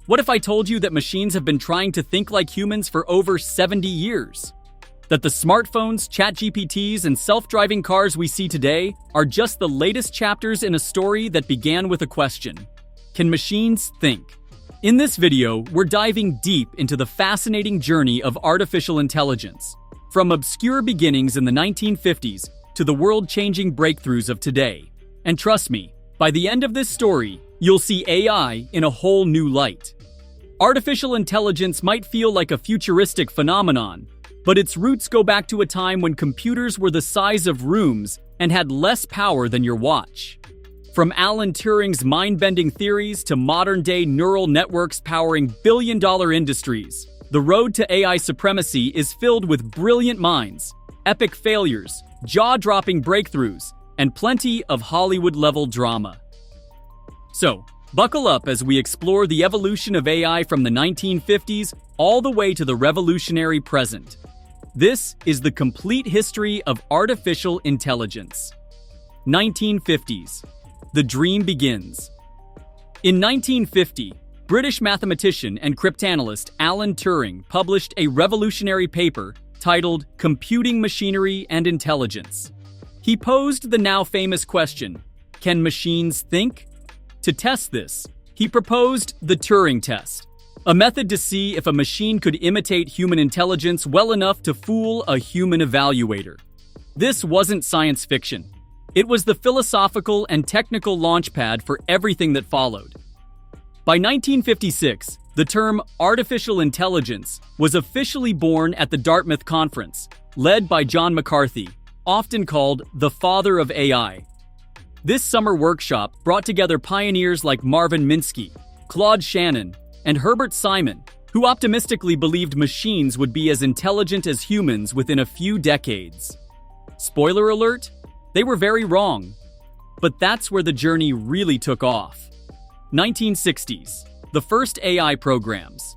What if I told you that machines have been trying to think like humans for over 70 years? That the smartphones, ChatGPTs, and self-driving cars we see today are just the latest chapters in a story that began with a question: can machines think? In this video, we're diving deep into the fascinating journey of artificial intelligence, from obscure beginnings in the 1950s to the world-changing breakthroughs of today. And trust me, by the end of this story, you'll see AI in a whole new light. Artificial intelligence might feel like a futuristic phenomenon, but its roots go back to a time when computers were the size of rooms and had less power than your watch. From Alan Turing's mind-bending theories to modern-day neural networks powering billion-dollar industries, the road to AI supremacy is filled with brilliant minds, epic failures, jaw-dropping breakthroughs, and plenty of Hollywood-level drama. So, buckle up as we explore the evolution of AI from the 1950s all the way to the revolutionary present. This is the complete history of artificial intelligence. 1950s. The dream begins. In 1950, British mathematician and cryptanalyst Alan Turing published a revolutionary paper titled Computing Machinery and Intelligence. He posed the now famous question, can machines think? To test this, he proposed the Turing test, a method to see if a machine could imitate human intelligence well enough to fool a human evaluator. This wasn't science fiction. It was the philosophical and technical launchpad for everything that followed. By 1956, the term artificial intelligence was officially born at the Dartmouth Conference, led by John McCarthy, often called the father of AI. This summer workshop brought together pioneers like Marvin Minsky, Claude Shannon, and Herbert Simon, who optimistically believed machines would be as intelligent as humans within a few decades. Spoiler alert, they were very wrong. But that's where the journey really took off. 1960s, the first AI programs.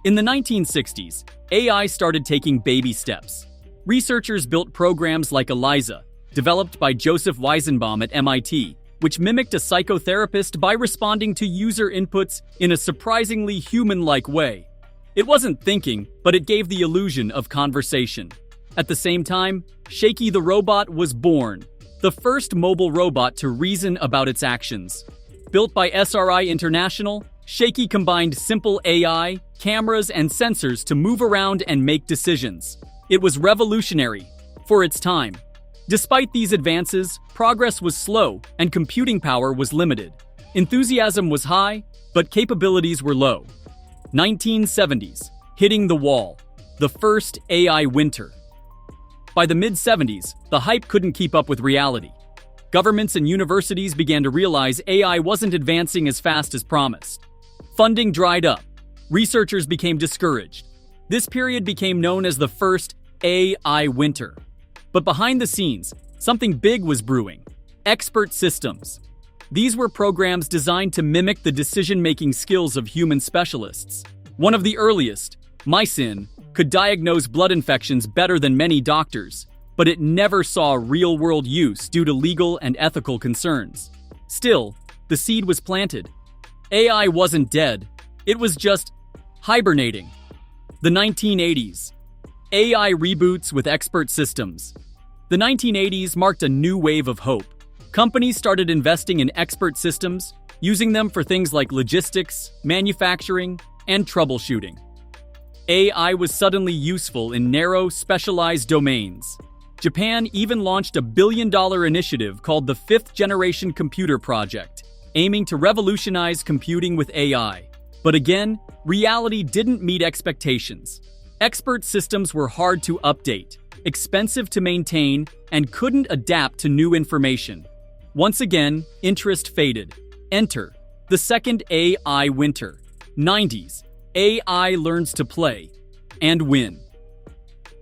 In the 1960s, AI started taking baby steps. Researchers built programs like ELIZA, developed by Joseph Weizenbaum at MIT, which mimicked a psychotherapist by responding to user inputs in a surprisingly human-like way. It wasn't thinking, but it gave the illusion of conversation. At the same time, Shaky the robot was born, the first mobile robot to reason about its actions. Built by SRI International, Shaky combined simple AI, cameras, and sensors to move around and make decisions. It was revolutionary for its time. Despite these advances, progress was slow and computing power was limited. Enthusiasm was high, but capabilities were low. 1970s, hitting the wall. The first AI winter. By the mid-70s, the hype couldn't keep up with reality. Governments and universities began to realize AI wasn't advancing as fast as promised. Funding dried up. Researchers became discouraged. This period became known as the first AI winter. But behind the scenes, something big was brewing: expert systems. These were programs designed to mimic the decision-making skills of human specialists. One of the earliest, Mycin, could diagnose blood infections better than many doctors, but it never saw real-world use due to legal and ethical concerns. Still, the seed was planted. AI wasn't dead. It was just hibernating. The 1980s. AI reboots with expert systems. The 1980s marked a new wave of hope. Companies started investing in expert systems, using them for things like logistics, manufacturing, and troubleshooting. AI was suddenly useful in narrow, specialized domains. Japan even launched a billion-dollar initiative called the Fifth Generation Computer Project, aiming to revolutionize computing with AI. But again, reality didn't meet expectations. Expert systems were hard to update, expensive to maintain, and couldn't adapt to new information. Once again, interest faded. Enter the second AI winter. 90s. AI learns to play and win.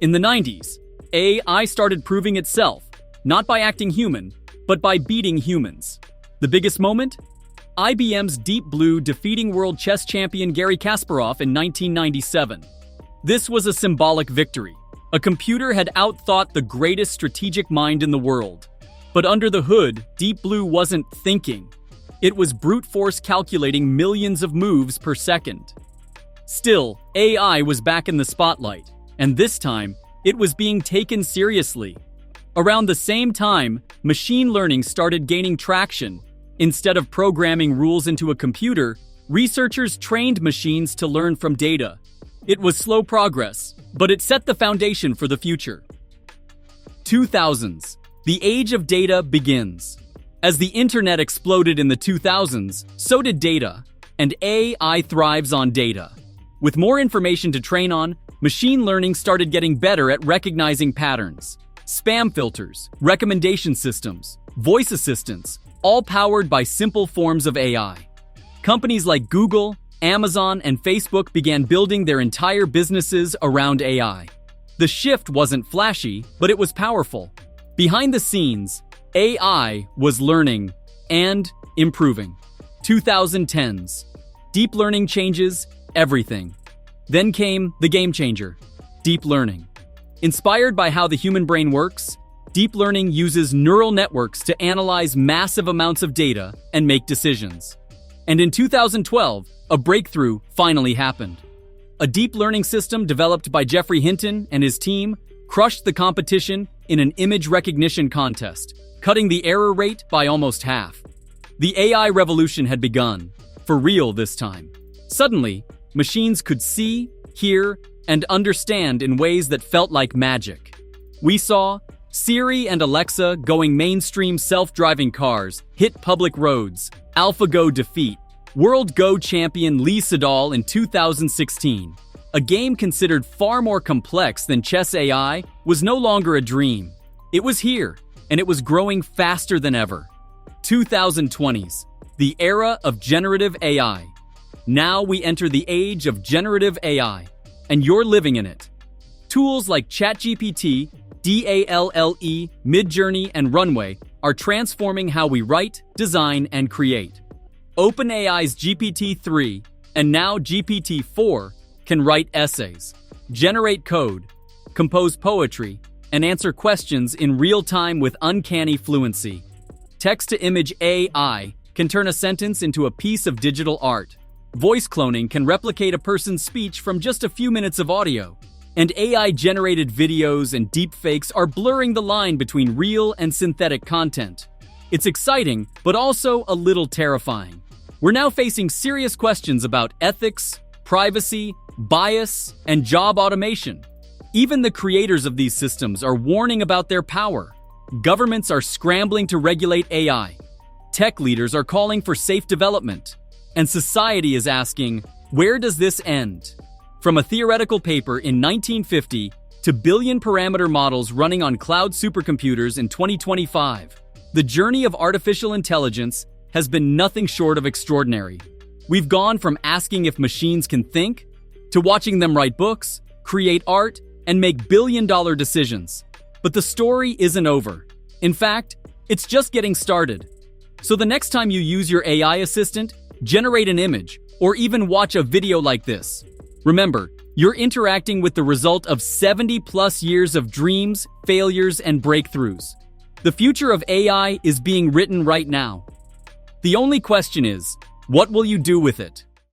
In the 90s, AI started proving itself, not by acting human, but by beating humans. The biggest moment? IBM's Deep Blue defeating world chess champion Garry Kasparov in 1997. This was a symbolic victory. A computer had outthought the greatest strategic mind in the world. But under the hood, Deep Blue wasn't thinking. It was brute force calculating millions of moves per second. Still, AI was back in the spotlight, and this time, it was being taken seriously. Around the same time, machine learning started gaining traction. Instead of programming rules into a computer, researchers trained machines to learn from data. It was slow progress, but it set the foundation for the future. 2000s. The age of data begins. As the internet exploded in the 2000s, so did data, and AI thrives on data. With more information to train on, machine learning started getting better at recognizing patterns. Spam filters, recommendation systems, voice assistants, all powered by simple forms of AI. Companies like Google, Amazon, and Facebook began building their entire businesses around AI. The shift wasn't flashy, but it was powerful. Behind the scenes, AI was learning and improving. 2010s. Deep learning changes everything. Then came the game changer, deep learning. Inspired by how the human brain works, deep learning uses neural networks to analyze massive amounts of data and make decisions. And in 2012, a breakthrough finally happened. A deep learning system developed by Geoffrey Hinton and his team crushed the competition in an image recognition contest, cutting the error rate by almost half. The AI revolution had begun, for real this time. Suddenly, machines could see, hear, and understand in ways that felt like magic. We saw Siri and Alexa going mainstream self-driving cars, hit public roads, AlphaGo defeat World Go champion Lee Sedol in 2016. A game considered far more complex than chess AI was no longer a dream. It was here, and it was growing faster than ever. 2020s, the era of generative AI. Now we enter the age of generative AI, and you're living in it. Tools like ChatGPT, DALL-E, Midjourney, and Runway are transforming how we write, design, and create. OpenAI's GPT-3 and now GPT-4 can write essays, generate code, compose poetry, and answer questions in real time with uncanny fluency. Text-to-image AI can turn a sentence into a piece of digital art. Voice cloning can replicate a person's speech from just a few minutes of audio. And AI-generated videos and deepfakes are blurring the line between real and synthetic content. It's exciting, but also a little terrifying. We're now facing serious questions about ethics, privacy, bias, and job automation. Even the creators of these systems are warning about their power. Governments are scrambling to regulate AI. Tech leaders are calling for safe development. And society is asking, where does this end? From a theoretical paper in 1950 to billion-parameter models running on cloud supercomputers in 2025, the journey of artificial intelligence has been nothing short of extraordinary. We've gone from asking if machines can think, to watching them write books, create art, and make billion-dollar decisions. But the story isn't over. In fact, it's just getting started. So the next time you use your AI assistant, generate an image, or even watch a video like this, remember, you're interacting with the result of 70+ years of dreams, failures, and breakthroughs. The future of AI is being written right now. The only question is, what will you do with it?